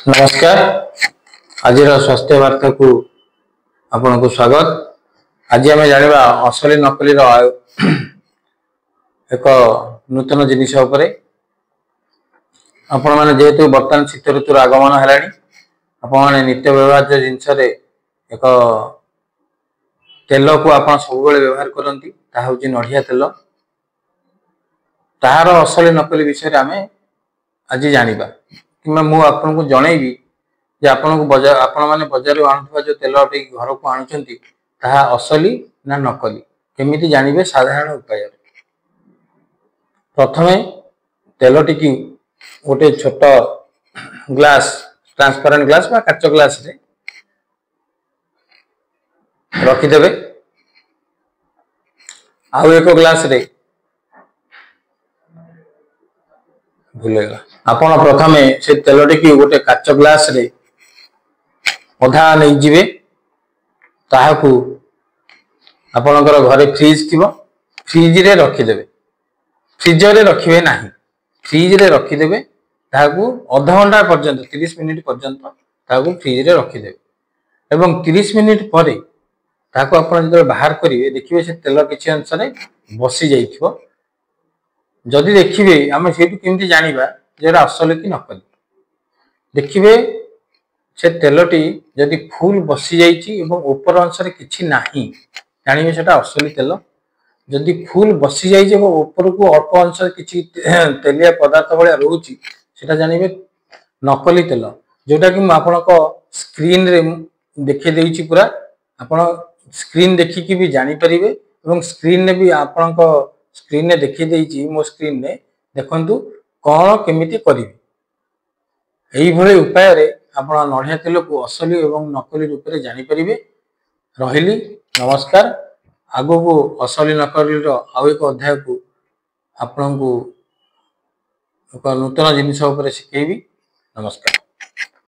नमस्कार। आज स्वास्थ्य वार्ता को आपन को स्वागत। आज आम जाना असली नकली एक नूतन जिनिस आपण मैंने जेहेतु बर्तमान शीत ऋतुर आगमन है आपण नित्य व्यवहार्य जिनस एक तेल को आप सब व्यवहार करती नड़िया तेल तार असली नकली विषय आम आज जाना कि मुझे आपन को जनईबी जे आपण को बजार आपण मैंने बजार आणुवा जो तेल घर को आणुचंती ताहा असली ना नकली केमिति जानिबे साधारण उपाय। प्रथमे तेल टी गोटे छोट ग्लास ट्रांसपेरेंट ग्लास बा काच ग्लास रे रखिदेबे। आउ एक ग्लास रे भूलेगा आपण प्रथमे से तेल टी गोटे काच ग्लास रे अधा नहीं जीवे ताहाकू आपणकर घरे फ्रिज थी फ्रिज रे रखिदेवे। फ्रिजर रे रखिबे नाही फ्रिज रे रखिदेवे ताहाकू आधा घंटा पर्यंत 30 मिनिट पर्यंत ताहाकू फ्रिज रे रखिदेवे एवं 30 मिनिट परे ताहाकू आपण जब बाहर करिवे देखिबे से तेल किछि अंश रे बसी जाइथिबो। जदि देखिबे आमे सेटु केमति जानिबा जेरा असली कि नकली देखिबे से तेलटी जदि फुल बसी जाइछि एवं ऊपर अंश रे किछि नाही जानिबे सेटा असली तेल। जदि फुल बसी जाइछि एवं ऊपर को अल्प अंश रे किछि तेलिया पदार्थ भलिया रहउछि सेटा जानिबे नकली तेल। जोटा कि म आपनको स्क्रीन रे देखि देइछि पूरा आपण स्क्रीन देखि कि भी जानि परिबे एवं स्क्रीन ने भी आपनको स्क्रीन ने देखि देइछि मो स्क्रीन ने देखंतु कोन केमिति करिवे। एई भले उपाय रे आपण नड़िया तेल को असली एवं नकली रूप में जानीपर रही। नमस्कार। आगो को असली नकली आउ एक अध्याय को आपण को एक नूतन जिनिस शिखेबी। नमस्कार।